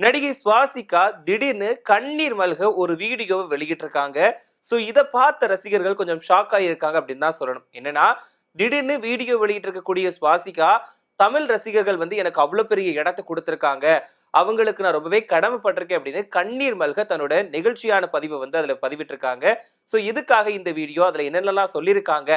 நடிகை சுவாசிகா திடீர்னு கண்ணீர் மல்க ஒரு வீடியோவை வெளியிட்டு இருக்காங்க. சோ இதை பார்த்த ரசிகர்கள் கொஞ்சம் ஷாக் ஆகியிருக்காங்க அப்படின்னு தான் சொல்லணும். என்னன்னா, திடீர்னு வீடியோ வெளியிட்டு இருக்கக்கூடிய சுவாசிகா தமிழ் ரசிகர்கள் வந்து எனக்கு அவ்வளவு பெரிய இடத்தை கொடுத்திருக்காங்க, அவங்களுக்கு நான் ரொம்பவே கடமைப்பட்டிருக்கேன் அப்படின்னு கண்ணீர் மல்க தன்னோட நெகிழ்ச்சியான பதிவை வந்து அதுல பதிவிட்டு இருக்காங்க. சோ இதுக்காக இந்த வீடியோ, அதுல என்னென்னலாம் சொல்லியிருக்காங்க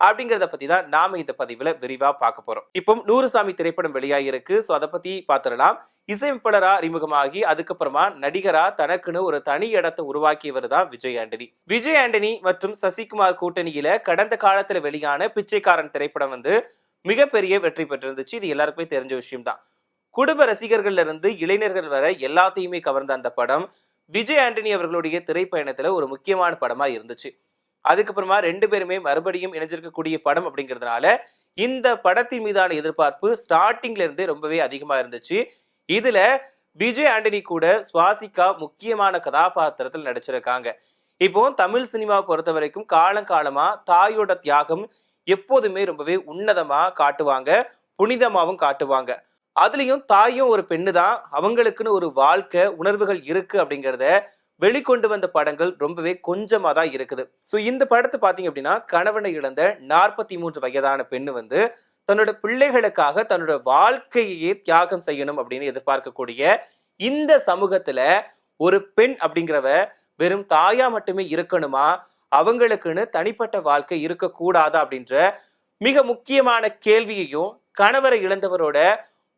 அப்படிங்கறத பத்தி தான் நாம இந்த பதிவுல விரிவா பார்க்க போறோம். இப்போ 100 சாமி திரைப்படம் வெளியாகி இருக்கு. சோ அதை பத்தி பாத்துடலாம். இசையமைப்பாளரா அறிமுகமாகி அதுக்கப்புறமா நடிகரா தனக்குன்னு ஒரு தனி இடத்தை உருவாக்கியவர் தான் விஜய் ஆண்டனி. விஜய் ஆண்டனி மற்றும் சசிகுமார் கூட்டணியில கடந்த காலத்துல வெளியான பிச்சைக்காரன் திரைப்படம் வந்து மிகப்பெரிய வெற்றி பெற்றிருந்துச்சு. இது எல்லாருக்குமே தெரிஞ்ச விஷயம் தான். குடும்ப ரசிகர்கள்ல இருந்து இளைஞர்கள் வரை எல்லாத்தையுமே கவர்ந்த அந்த படம் விஜய் ஆண்டனி அவர்களுடைய திரைப்பயணத்துல ஒரு முக்கியமான படமா இருந்துச்சு. அதுக்கப்புறமா 2 பேருமே மறுபடியும் இணைஞ்சிருக்கக்கூடிய படம் அப்படிங்கிறதுனால இந்த படத்தின் மீதான எதிர்பார்ப்பு ஸ்டார்டிங்ல இருந்தே ரொம்பவே அதிகமா இருந்துச்சு. இதுல விஜய் ஆண்டனி கூட சுவாசிகா முக்கியமான கதாபாத்திரத்தில் நடிச்சிருக்காங்க. இப்போ தமிழ் சினிமா பொறுத்த வரைக்கும் காலங்காலமா தாயோட தியாகம் எப்போதுமே ரொம்பவே உன்னதமா காட்டுவாங்க, புனிதமாவும் காட்டுவாங்க. அதுலயும் தாயும் ஒரு பெண்ணு தான், அவங்களுக்குன்னு ஒரு வாழ்க்கை உணர்வுகள் இருக்கு அப்படிங்கிறத வெளிக்கொண்டு வந்த படங்கள் ரொம்பவே கொஞ்சமா தான் இருக்குது. சோ இந்த படத்தை பாத்தீங்க அப்படின்னா, கணவனை இழந்த 43 வயதான பெண்ணு வந்து தன்னோட பிள்ளைகளுக்காக தன்னோட வாழ்க்கையே தியாகம் செய்யணும் அப்படின்னு எதிர்பார்க்கக்கூடிய இந்த சமூகத்துல ஒரு பெண் அப்படிங்கிறவ வெறும் தாயா மட்டுமே இருக்கணுமா, அவங்களுக்குன்னு தனிப்பட்ட வாழ்க்கை இருக்கக்கூடாதா அப்படின்ற மிக முக்கியமான கேள்வியையும் கணவரை இழந்தவரோட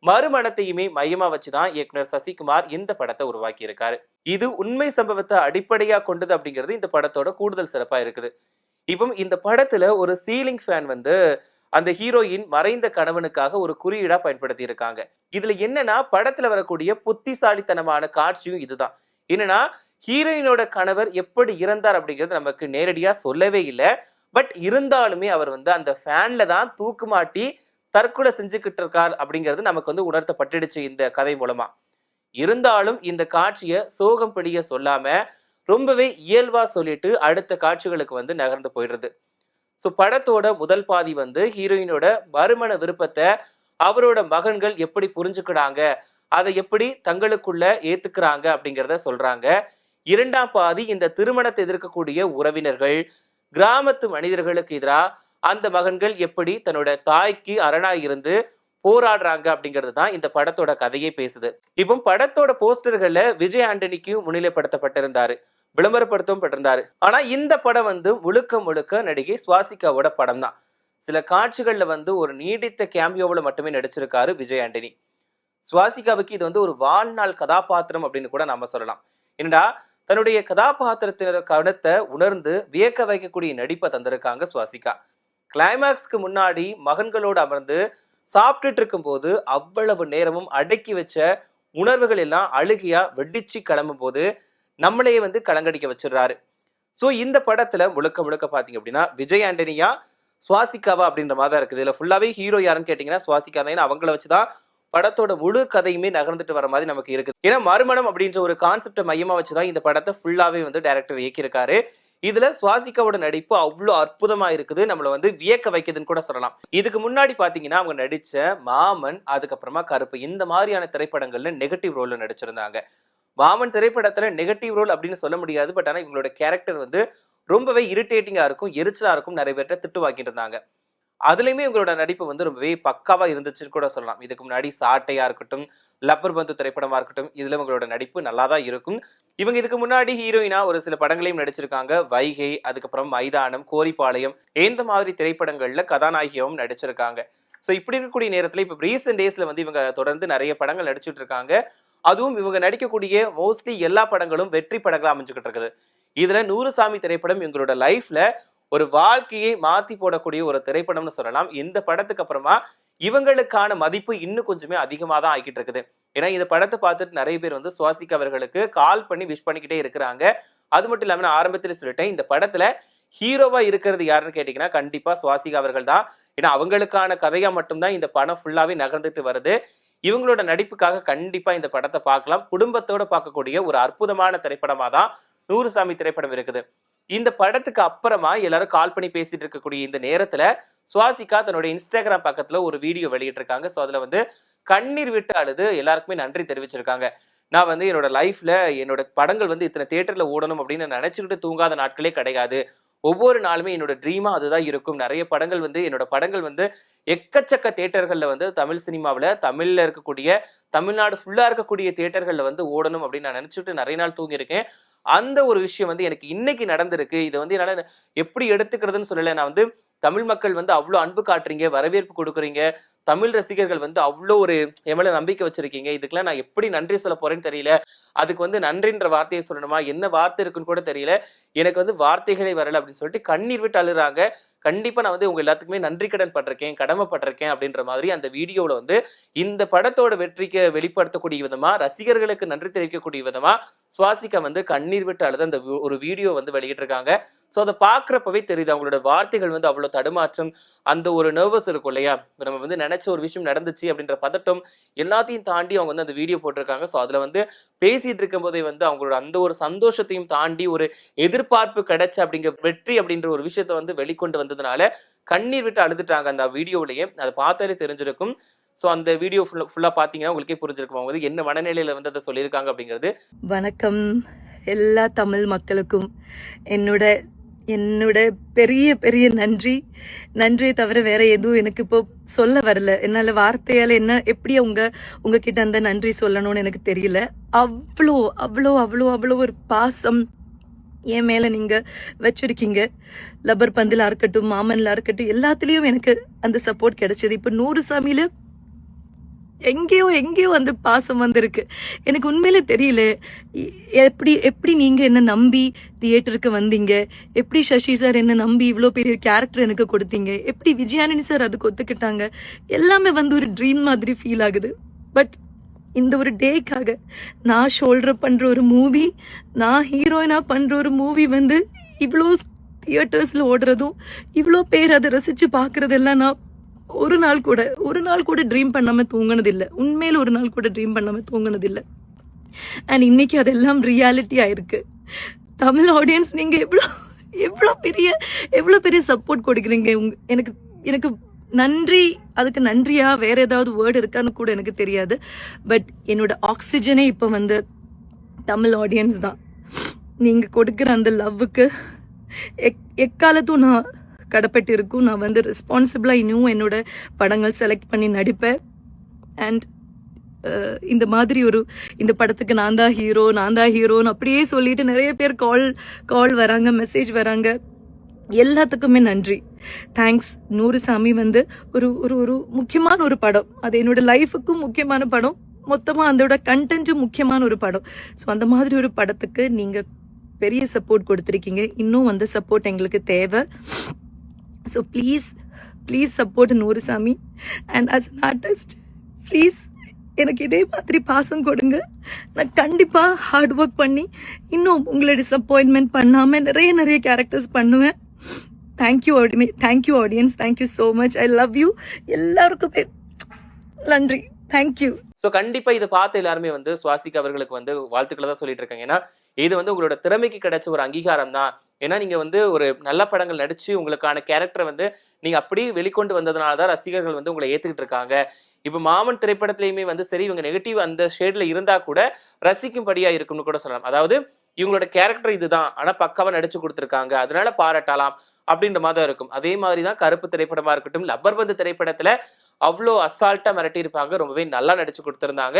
மறுமணத்தையுமே மையமா வச்சுதான் இயக்குனர் சசிகுமார் இந்த படத்தை உருவாக்கி இருக்காரு. இது உண்மை சம்பவத்தை அடிப்படையா கொண்டது அப்படிங்கிறது இந்த படத்தோட கூடுதல் சிறப்பா இருக்குது. இப்போ இந்த படத்துல ஒரு சீலிங் ஃபேன் வந்து அந்த ஹீரோயின் மறைந்த கணவனுக்காக ஒரு குறியீடா பயன்படுத்தி இருக்காங்க. இதுல என்னன்னா, படத்துல வரக்கூடிய புத்திசாலித்தனமான காட்சியும் இதுதான். என்னன்னா, ஹீரோயினோட கணவர் எப்படி இறந்தார் அப்படிங்கிறது நமக்கு நேரடியா சொல்லவே இல்லை. பட் இருந்தாலுமே அவர் வந்து அந்த ஃபேன்ல தான் தூக்கு மாட்டி தற்கொலை செஞ்சுக்கிட்டு இருக்கார் அப்படிங்கிறது நமக்கு வந்து உணர்த்தப்பட்டுடுச்சு இந்த கதை மூலமா. இருந்தாலும் இந்த காட்சியை சோகம் பிடிய சொல்லாம ரொம்பவே இயல்பா சொல்லிட்டு அடுத்த காட்சிகளுக்கு வந்து நகர்ந்து போயிடுறது. ஸோ படத்தோட முதல் பாதி வந்து ஹீரோயினோட மறுமண விருப்பத்தை அவரோட மகன்கள் எப்படி புரிஞ்சுக்கிறாங்க, அதை எப்படி தங்களுக்குள்ள ஏத்துக்கிறாங்க அப்படிங்கிறத சொல்றாங்க. 2ஆம் பாதி இந்த திருமணத்தை எதிர்க்கக்கூடிய உறவினர்கள், கிராமத்து மனிதர்களுக்கு எதிராக அந்த மகன்கள் எப்படி தன்னோட தாய்க்கு அரணாய் இருந்து போராடுறாங்க அப்படிங்கிறது தான் இந்த படத்தோட கதையே பேசுது. இப்போ படத்தோட போஸ்டர்கள்ல விஜய் ஆண்டனிக்கு முன்னிலைப்படுத்தப்பட்டிருந்தாரு, விளம்பரப்படுத்தவும் பட்டிருந்தாரு. ஆனா இந்த படம் வந்து முழுக்க முழுக்க நடிகை சுவாசிகாவோட படம் தான். சில காட்சிகள்ல வந்து ஒரு நீடித்த கேமியோவில் மட்டுமே நடிச்சிருக்காரு விஜய் ஆண்டனி. சுவாசிகாவுக்கு இது வந்து ஒரு வாழ்நாள் கதாபாத்திரம் அப்படின்னு கூட நாம சொல்லலாம். என்னடா, தன்னுடைய கதாபாத்திரத்தின கவனத்தை உணர்ந்து வியக்க வைக்கக்கூடிய நடிப்பை தந்திருக்காங்க சுவாசிகா. கிளைமேக்ஸ்க்கு முன்னாடி மகன்களோடு அமர்ந்து சாப்பிட்டுட்டு இருக்கும் போது அவ்வளவு நேரமும் அடக்கி வச்ச உணர்வுகள் எல்லாம் அழுகியா வெடிச்சு கிளம்பும் போது நம்மளையே வந்து கலங்கடிக்க வச்சிடுறாரு. ஸோ இந்த படத்துல முழுக்க முழுக்க பாத்தீங்க அப்படின்னா விஜய் ஆண்டனியா சுவாசிகாவா அப்படின்ற மாதிரி தான் இருக்குது. இதுல ஃபுல்லாவே ஹீரோ யாருன்னு கேட்டீங்கன்னா சுவாசிகா தான். அவங்கள வச்சுதான் படத்தோட முழு கதையுமே நகர்ந்துட்டு வர மாதிரி நமக்கு இருக்குது. ஏன்னா மறுமணம் அப்படின்ற ஒரு கான்செப்டை மையமா வச்சுதான் இந்த படத்தை ஃபுல்லாவே வந்து டைரக்டர் இயக்கியிருக்காரு. இதுல சுவாசிகாவோட நடிப்பு அவ்வளவு அற்புதமா இருக்குது, நம்மள வந்து வியக்க வைக்குதுன்னு கூட சொல்லலாம். இதுக்கு முன்னாடி பாத்தீங்கன்னா அவங்க நடிச்ச மாமன், அதுக்கப்புறமா கருப்பு, இந்த மாதிரியான திரைப்படங்கள்ல நெகட்டிவ் ரோல்ல நடிச்சிருந்தாங்க. மாமன் திரைப்படத்துல நெகட்டிவ் ரோல் அப்படின்னு சொல்ல முடியாது. பட் ஆனா இவங்களோட கேரக்டர் வந்து ரொம்பவே இரிட்டேட்டிங்கா இருக்கும், எரிச்சலா இருக்கும், நிறைய பேர்ட்ட திட்டு வாங்கிட்டு இருந்தாங்க. அதுலயுமே இவங்களோட நடிப்பு வந்து ரொம்பவே பக்காவா இருந்துச்சுன்னு கூட சொல்லலாம். இதுக்கு முன்னாடி சாட்டையா இருக்கட்டும், லப்பர் பந்து திரைப்படமா இருக்கட்டும், இதுல இவங்களோட நடிப்பு நல்லா தான் இருக்கும். இவங்க இதுக்கு முன்னாடி ஹீரோயினா ஒரு சில படங்களையும் நடிச்சிருக்காங்க. வைகை, அதுக்கப்புறம் மைதானம், கோரிப்பாளையம், இந்த மாதிரி திரைப்படங்கள்ல கதாநாயகியாவும் நடிச்சிருக்காங்க. ஸோ இப்படி இருக்கக்கூடிய நேரத்துல இப்ப ரீசெண்ட் டேஸ்ல வந்து இவங்க தொடர்ந்து நிறைய படங்கள் நடிச்சுட்டு இருக்காங்க. அதுவும் இவங்க நடிக்கக்கூடிய மோஸ்ட்லி எல்லா படங்களும் வெற்றி படங்களா அமைஞ்சுக்கிட்டு இருக்குது. இதுல 100 சாமி திரைப்படம் இவங்களோட லைஃப்ல ஒரு வாழ்க்கையை மாத்தி போடக்கூடிய ஒரு திரைப்படம்னு சொல்லலாம். இந்த படத்துக்கு அப்புறமா இவங்களுக்கான மதிப்பு இன்னும் கொஞ்சமே அதிகமா தான் ஆகிட்டு இருக்குது. ஏன்னா இந்த படத்தை பார்த்துட்டு நிறைய பேர் வந்து சுவாசிகா அவர்களுக்கு கால் பண்ணி விஷ் பண்ணிக்கிட்டே இருக்கிறாங்க. அது மட்டும் இல்லாம நான் ஆரம்பத்தில் சொல்லிட்டேன், இந்த படத்துல ஹீரோவா இருக்கிறது யாருன்னு கேட்டீங்கன்னா கண்டிப்பா சுவாசிகா அவர்கள் தான். ஏன்னா அவங்களுக்கான கதையா மட்டும்தான் இந்த படம் ஃபுல்லாவே நகர்ந்துட்டு வருது. இவங்களோட நடிப்புக்காக கண்டிப்பா இந்த படத்தை பார்க்கலாம். குடும்பத்தோட பார்க்கக்கூடிய ஒரு அற்புதமான திரைப்படமா தான் 100 சாமி திரைப்படம் இருக்குது. இந்த படத்துக்கு அப்புறமா எல்லாரும் கால் பண்ணி பேசிட்டு இருக்கக்கூடிய இந்த நேரத்துல சுவாசிகா தன்னுடைய இன்ஸ்டாகிராம் பக்கத்துல ஒரு வீடியோ வெளியிட்டு இருக்காங்க. சோ அதுல வந்து கண்ணீர் விட்டு அழுது எல்லாருக்குமே நன்றி தெரிவிச்சிருக்காங்க. நான் வந்து என்னோட லைஃப்ல என்னோட படங்கள் வந்து இத்தனை தியேட்டர்ல ஓடணும் அப்படின்னு நான் நினைச்சுக்கிட்டு தூங்காத நாட்களே கிடையாது. ஒவ்வொரு நாளுமே என்னோட ட்ரீமா அதுதான் இருக்கும். நிறைய படங்கள் வந்து என்னோட படங்கள் வந்து எக்கச்சக்க தியேட்டர்கள்ல வந்து தமிழ் சினிமாவுல தமிழ்ல இருக்கக்கூடிய தமிழ்நாடு ஃபுல்லா இருக்கக்கூடிய தியேட்டர்கள்ல வந்து ஓடணும் அப்படின்னு நான் நினைச்சுட்டு நிறைய நாள் தூங்கியிருக்கேன். அந்த ஒரு விஷயம் வந்து எனக்கு இன்னைக்கு நடந்திருக்கு. இதை வந்து என்னால எப்படி எடுத்துக்கிறதுன்னு சொல்லல. நான் வந்து தமிழ் மக்கள் வந்து அவ்வளோ அன்பு காட்டுறீங்க, வரவேற்பு கொடுக்குறீங்க. தமிழ் ரசிகர்கள் வந்து அவ்வளோ ஒரு என் மேல நம்பிக்கை வச்சிருக்கீங்க. இதுக்கெல்லாம் நான் எப்படி நன்றி சொல்ல போறேன்னு தெரியல. அதுக்கு வந்து நன்றின்ற வார்த்தையை சொல்லணுமா? என்ன வார்த்தை இருக்குன்னு கூட தெரியல. எனக்கு வந்து வார்த்தைகளே வரல அப்படின்னு சொல்லிட்டு கண்ணீர் விட்டு அழுறாங்க. கண்டிப்பா நான் வந்து உங்க எல்லாத்துக்குமே நன்றி கடன் பட்டிருக்கேன், கடமைப்பட்டிருக்கேன் அப்படின்ற மாதிரி அந்த வீடியோல வந்து இந்த படத்தோட வெற்றிக்கு வெளிப்படுத்தக்கூடிய விதமா, ரசிகர்களுக்கு நன்றி தெரிவிக்கக்கூடிய விதமா சுவாசிகா வந்து கண்ணீர் விட்டு அழுத அந்த ஒரு வீடியோ வந்து வெளியிட்டிருக்காங்க. சோ அதை பாக்குறப்பவே தெரியுது அவங்களோட வார்த்தைகள் வந்து அவ்வளவு தடுமாற்றம், அந்த ஒரு நர்வஸ் இருக்கும் இல்லையா? நம்ம வந்து நினைச்ச ஒரு விஷயம் நடந்துச்சு அப்படின்ற பதட்டம் எல்லாத்தையும் தாண்டி அவங்க வந்து அந்த வீடியோ போட்டிருக்காங்க. சோ அதுல வந்து பேசிட்டு இருக்கும் போதே வந்து அவங்களோட அந்த ஒரு சந்தோஷத்தையும் தாண்டி ஒரு எதிர்பார்ப்பு கிடைச்ச அப்படிங்கிற வெற்றி அப்படின்ற ஒரு விஷயத்த வந்து வெளிக்கொண்டு வந்ததுனால கண்ணீர் விட்டு அழுதுட்டாங்க அந்த வீடியோவிலேயே. அதை பார்த்தாலே தெரிஞ்சிருக்கும். ஸோ அந்த வீடியோ ஃபுல்லா பாத்தீங்கன்னா உங்களுக்கே புரிஞ்சிருக்கும் அவங்க வந்து என்ன மனநிலையில வந்து அதை சொல்லியிருக்காங்க அப்படிங்கிறது. வணக்கம் எல்லா தமிழ் மக்களுக்கும் என்னோட என்னோட பெரிய பெரிய நன்றியை தவிர வேற எதுவும் எனக்கு இப்போ சொல்ல வரல. என்னால் வார்த்தையால் என்ன எப்படி உங்ககிட்ட அந்த நன்றி சொல்லணும்னு எனக்கு தெரியல. அவ்வளோ அவ்வளோ அவ்வளோ அவ்வளோ ஒரு பாசம் என் மேலே நீங்கள் வச்சுருக்கீங்க. லப்பர் பந்திலாக இருக்கட்டும், மாமன்லாம் இருக்கட்டும், எல்லாத்துலேயும் எனக்கு அந்த சப்போர்ட் கிடைச்சது. இப்போ 100 சாமியில் எங்கேயோ அந்த பாசம் வந்திருக்கு. எனக்கு உண்மையிலே தெரியல எப்படி நீங்க என்ன நம்பி தியேட்டருக்கு வந்தீங்க, எப்படி சசி சார் என்ன நம்பி இவ்வளோ பெரிய கேரக்டர் எனக்கு கொடுத்தீங்க, எப்படி விஜயானி சார் அதுக்கு ஒத்துக்கிட்டாங்க. எல்லாமே வந்து ஒரு ட்ரீம் மாதிரி ஃபீல் ஆகுது. பட் இந்த ஒரு டேக்காக நான் ஷோல்டர் பண்ற ஒரு மூவி, நான் ஹீரோயினா பண்ற ஒரு மூவி வந்து இவ்வளோ தியேட்டர்ஸ்ல ஓடுறதும் இவ்வளோ பேர் அதை ரசிச்சு பார்க்கறதெல்லாம் நான் ஒரு நாள் கூட ட்ரீம் பண்ணாம தூங்கினதில்லை. உண்மையில ஒரு நாள் கூட ட்ரீம் பண்ணாம தூங்கினதில்லை. அண்ட் இன்னைக்கு அதெல்லாம் ரியாலிட்டி ஆயிருக்கு. தமிழ் ஆடியன்ஸ் நீங்க எவ்வளோ பெரிய சப்போர்ட் கொடுக்குறீங்க. எனக்கு நன்றி, அதுக்கு நன்றியா வேற ஏதாவது வேர்டு இருக்கான்னு கூட எனக்கு தெரியாது. பட் என்னோட ஆக்சிஜனே இப்போ வந்து தமிழ் ஆடியன்ஸ் தான். நீங்க கொடுக்குற அந்த லவ்வுக்கு எக்காலத்தும் நான் கடப்பட்டு இருக்கும். நான் வந்து ரெஸ்பான்சிபிளாக இன்னும் என்னோட படங்கள் செலக்ட் பண்ணி நடிப்பேன். அண்ட் இந்த மாதிரி இந்த படத்துக்கு நான் தான் ஹீரோன்னு அப்படியே சொல்லிட்டு நிறைய பேர் கால் வராங்க, மெசேஜ் வராங்க. எல்லாத்துக்குமே நன்றி, தேங்க்ஸ். 100 சாமி வந்து ஒரு முக்கியமான ஒரு படம். அது என்னோட லைஃபுக்கும் முக்கியமான படம், மொத்தமாக அதோட கண்டென்ட்டும் முக்கியமான ஒரு படம். ஸோ அந்த மாதிரி ஒரு படத்துக்கு நீங்கள் பெரிய சப்போர்ட் கொடுத்துருக்கீங்க. இன்னும் அந்த சப்போர்ட் எங்களுக்கு தேவை. ஸோ ப்ளீஸ் சப்போர்ட் 100 சாமி. And as an artist please எனக்கு இதே மாதிரி பாசம் கொடுங்க. நான் கண்டிப்பாக ஹார்ட் ஒர்க் பண்ணி இன்னும் உங்களை டிசப்பாயின்மெண்ட் பண்ணாமல் நிறைய கேரக்டர்ஸ் பண்ணுவேன். Thank you audience, thank you so much. I love you. எல்லாருக்குமே நன்றி, தேங்க்யூ. ஸோ கண்டிப்பா இதை பார்த்து எல்லாருமே வந்து சுவாசிகா அவர்களுக்கு வந்து வாழ்த்துக்களை தான் சொல்லிட்டு இருக்காங்க. ஏன்னா இது வந்து உங்களோட திறமைக்கு கிடைச்ச ஒரு அங்கீகாரம் தான். ஏன்னா நீங்க வந்து ஒரு நல்ல படங்கள் நடிச்சு உங்களுக்கான கேரக்டரை வந்து நீங்க அப்படியே வெளிக்கொண்டு வந்ததுனாலதான் ரசிகர்கள் வந்து உங்களை ஏத்துக்கிட்டு இருக்காங்க. இப்ப மாமன் திரைப்படத்திலயுமே வந்து சரி, இவங்க நெகட்டிவ் அந்த ஷேட்ல இருந்தா கூட ரசிக்கும்படியா இருக்கும்னு கூட சொல்லலாம். அதாவது இவங்களோட கேரக்டர் இதுதான், ஆனா பக்காவா நடிச்சு கொடுத்துருக்காங்க, அதனால பாராட்டலாம் அப்படின்ற மாதிரி இருக்கும். அதே மாதிரிதான் கருப்பு திரைப்படமா இருக்கட்டும், லப்பர் பந்து திரைப்படத்துல அவ்வளோ அசால்ட்டா மிரட்டி இருப்பாங்க, ரொம்பவே நல்லா நடிச்சு கொடுத்திருந்தாங்க.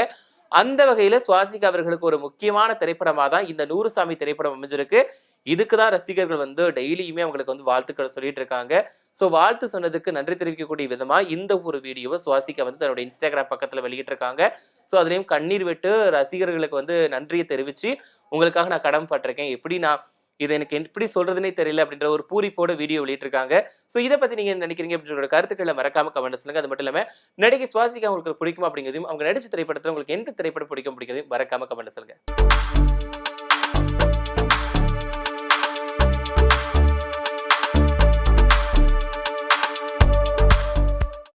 அந்த வகையில சுவாசிகா அவர்களுக்கு ஒரு முக்கியமான திரைப்படமா தான் இந்த 100 சாமி திரைப்படம் அமைஞ்சிருக்கு. இதுக்குதான் ரசிகர்கள் வந்து டெய்லியுமே அவங்களுக்கு வந்து வாழ்த்துக்கள் சொல்லிட்டு இருக்காங்க. சோ வாழ்த்து சொன்னதுக்கு நன்றி தெரிவிக்கக்கூடிய விதமா இந்த ஒரு வீடியோவை சுவாசிகா வந்து தன்னோட இன்ஸ்டாகிராம் பக்கத்துல வெளியிட்டு இருக்காங்க. சோ அதுலயும் கண்ணீர் விட்டு ரசிகர்களுக்கு வந்து நன்றியை தெரிவிச்சு உங்களுக்காக நான் கடமைப்பட்டிருக்கேன், எப்படி நான் இதை எனக்கு எப்படி சொல்றதுன்னே தெரியல அப்படின்ற ஒரு பூரிப்போட வீடியோ வெளியிட்டிருக்காங்க. சோ இதை பத்தி நீங்க நினைக்கிறீங்க அப்படின்ற கருத்துக்களை மறக்காம கமெண்ட் சொல்லுங்க. அது மட்டும் இல்லாம நடிகை சுவாசிகா உங்களுக்கு பிடிக்கும் அப்படிங்கிறதையும், அவங்க நடிச்ச திரைப்படத்துல உங்களுக்கு எந்த திரைப்படம் பிடிக்கும் அப்படிங்கிறதையும் மறக்காம கமெண்ட் சொல்லுங்க.